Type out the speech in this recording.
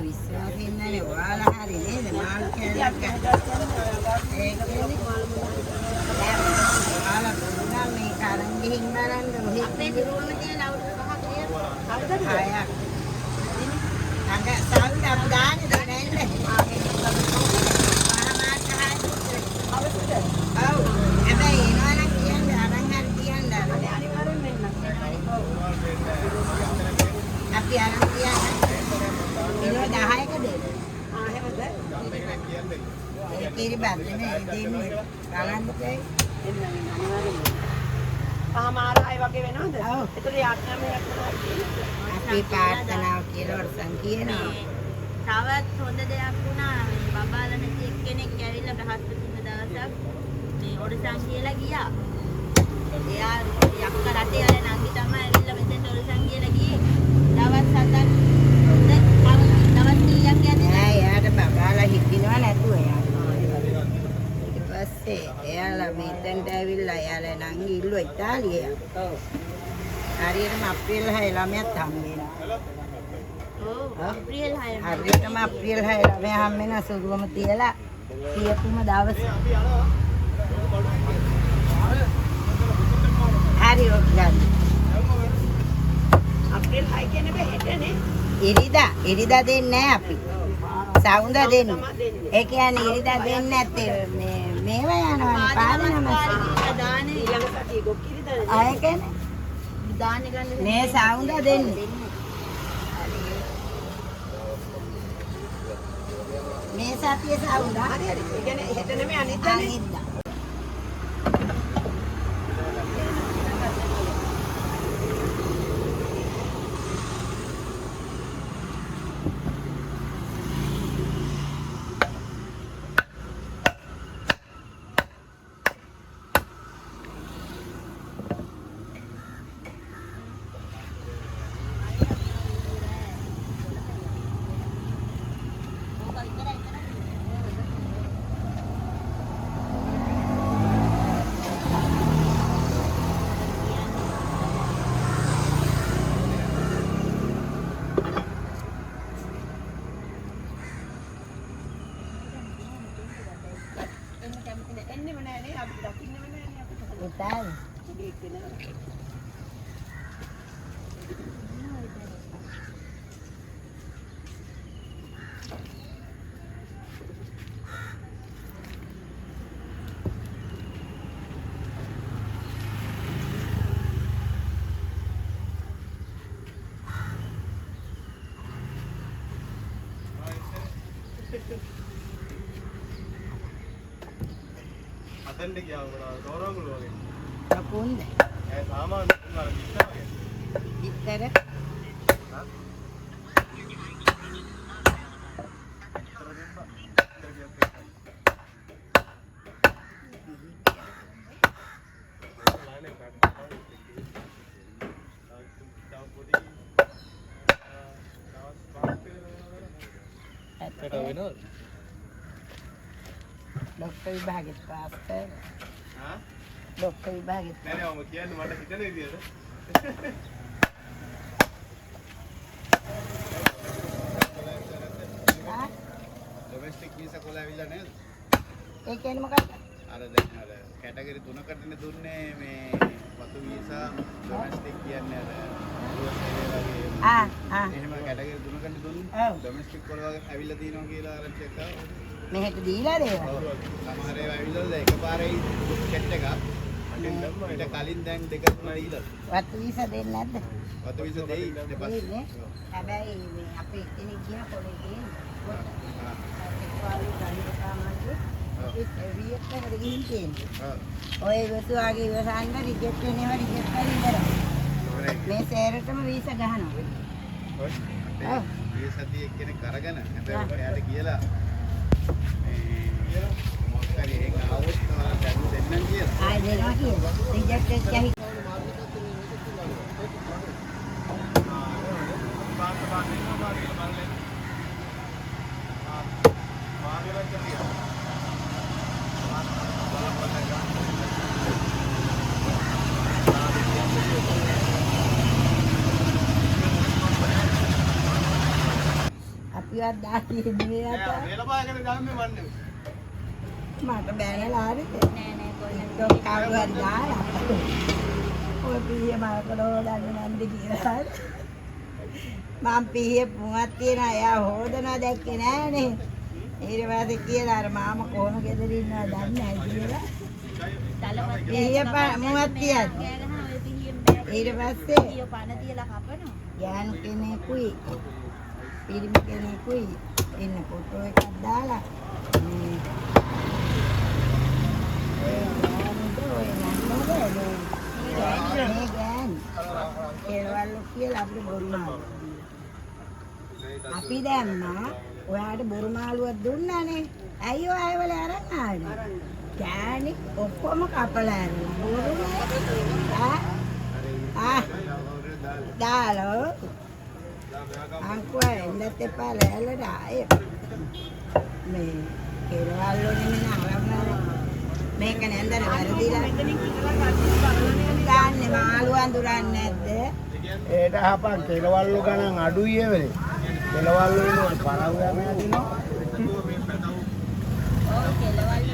විශ්වාසයෙන් නැහැ ඔයාලා හරි නේද මාළු කෑල්ලක් ගන්න. ඒකනේ ඔයාලා දුන්නා මේ කරන් ගිහින් බලන්න ඔහෙ අපේ දිරුවම තියෙන අවුරුදු 5ක් හරිද? හයක්. අඟ සල්ලි අපි දාන්නේ නේද? අපි අරන් තියන්න. කිලෝ 10ක දෙන්න. එහෙමද? ඒ කිරි බද්දේ නේ දෙන්නේ. ගලන්න දෙයි. පහමාරයි වගේ වෙනවද? ඒතර යාත්‍රාම අපි ප්‍රාර්ථනාව කියලා වර්සන් කියනවා. තවත් හොඳ දෙයක් වුණා මේ බබාලා නැති එක්කෙනෙක් ඇවිල්ලා බ්‍රහස්පතින්ද දවසක් මේ ඔඩසන් කියලා ගියා. එයා යක්ක රටේ යන නංගි තමයි ඇවිල්ලා මෙතෙන් ඔඩසන් කියලා ගියේ. දවස් 7ක් දවස් 100ක් යන්නේ නෑ එයාට බබාලා හිටිනව නැතුව එයා. ඊට පස්සේ එයාලා මෙතෙන්ට ඇවිල්ලා එයාලා නංගි ඉල්ලුවා ඉතාලියේ. ඔව්. හරියටම අප්‍රේල් 6 ළමයාත් හම්බෙනවා. අප්‍රේල් 6 හරියටම අප්‍රේල් 6 ළමයා හම්බෙන සුදුවම තියලා සියතුම දවස්. හරි ඔක් ගන්න. අප්‍රේල් 6 කියන්නේ හෙටනේ. ඉරිදා දෙන්නේ නැහැ අපි. සවුන්දා දෙන්නේ. ඒ කියන්නේ ඉරිදා දෙන්නේ නැත්තේ මේවා යනවානේ පාදනම. දානේ ඊළඟ සතියේ ගොක්කිරිදා. ආය කියන්නේ දානේ ගන්න මේ සවුන්දා දෙන්නේ. මේ සතියේ සවුන්දා. හරි හරි. ඒ කියන්නේ හෙට නෙමෙයි අනිද්දානේ. අනිද්දා. එන්නෙම නෑ නේ අපි දකින්නෙම නෑ නේ අපිට. ඉතාලි. ඒක වෙනවා. අතෙන්ට ගියා වුණා දෝරංගුල වගේ. ලකුණ්ද? ඒ සාමාන්‍ය උනාර කිස්සා වගේ. ඉතර වෙනවද? ડોક્ટર વિભાગે પાસ કર. හා? ડોક્ટર વિભાગે නෑ නෑ මම කියන්නේ මට හිතන විදියට. ඩොමෙස්ටික් වීසා කොල ඇවිල්ලා නේද? ඒ කියන්නේ මොකක්ද? අර දැන් අර කැටගරි තුනකටනේ දුන්නේ මේ වතු වීසා ඩොමෙස්ටික් කියන්නේ අර එහෙම කැටගරි තුනකට දුන්නේ. ඩොමෙස්ටික් කොල වගේ ඇවිල්ලා තියෙනවා කියලා අර චෙක් කරා. මෙහෙට දීලා දේවා. ඔව්. සමහර ඒවා ඇවිල්ලා එකපාරේ ටිකට් එකක්. ඊට කලින් දැන් දෙක තුන දීලා. වතු වීසා දෙන්නේ නැද්ද? වතු වීසා දෙයි ඊට පස්සේ. දෙන්නේ. හැබැයි මේ අපේ කෙනෙක් ගියා කොලේ ගිහින් හා. ඒවාලු ගන්න තමයි ඒ වියත් එක ගිහින් තියෙන්නේ. හා. ඔය ඉවසුවාගේ ඉවසන්න රිජෙක්ට් වෙනවා රිජෙක්ට් කරලා ඉවරයි. මේ සෑරටම වීසා ගහනවා. ඔව්. වීසා දී එක්කෙනෙක් අරගෙන හැබැයි එයාට කියලා මොකක්ද ඒක આવොත් දැන් දෙන්නම් කියලා. ආයෙ දෙනවා කියලා. රිජෙක්ට් එක කියහි. අපි කිව්වත් දාන්නේ නෙවෙයි අත. වේලපායකට ගන්නේ මන්නේ. මට බෑනලා හරිද? නෑ නෑ කොහෙන්ද ඒක කවුරුහරි දාලා. ඔය පීයේ මාකට හොදන්න නැන්ද කියලා. මම පීයේ පුවත් තියනවා එයා හොදනවා දැක්කේ නෑනේ. ඊට පස්සේ කියලා අර මාම කොහොම ගෙදර ඉන්නවද දන්නේ නැහැ කියලා. තලපත් පීයේ මුවත් තියද්දි. කෑ ගහන ඔය පිහියෙන් බෑ. ඊට පස්සේ පිහිය පණ තියලා කපනවා. යන් කෙනෙකුයි පිරිමි කෙනෙකුයි ඉන්න ෆොටෝ එකක් දාලා මේ ඔය ගෑන් කෙලවල්ලු කියලා අපිට බොරු මාළු. අපි දැම්මා ඔයාට බොරු මාළුවක් දුන්නානේ. ඇයි ඔය අයවල අරන් ආවේ? ගෑණි ඔක්කොම කපලා ඇරලා බොරුනේ. දාලා අංකුවා එන්නත් එපා ලෑල්ලට ආයේ මේ කෙලවල්ලු නෙමෙයි අරන් මේක නැන්දර වැරදිලා ගන්න මාළු අඳුරන්නේ නැද්ද? ඒට හපන් කෙලවල්ලු ගණන් අඩුයි එවලේ. කෙලවල්ලු වල පරවුයම යදිනවා. ඔව් කෙලවල්ලු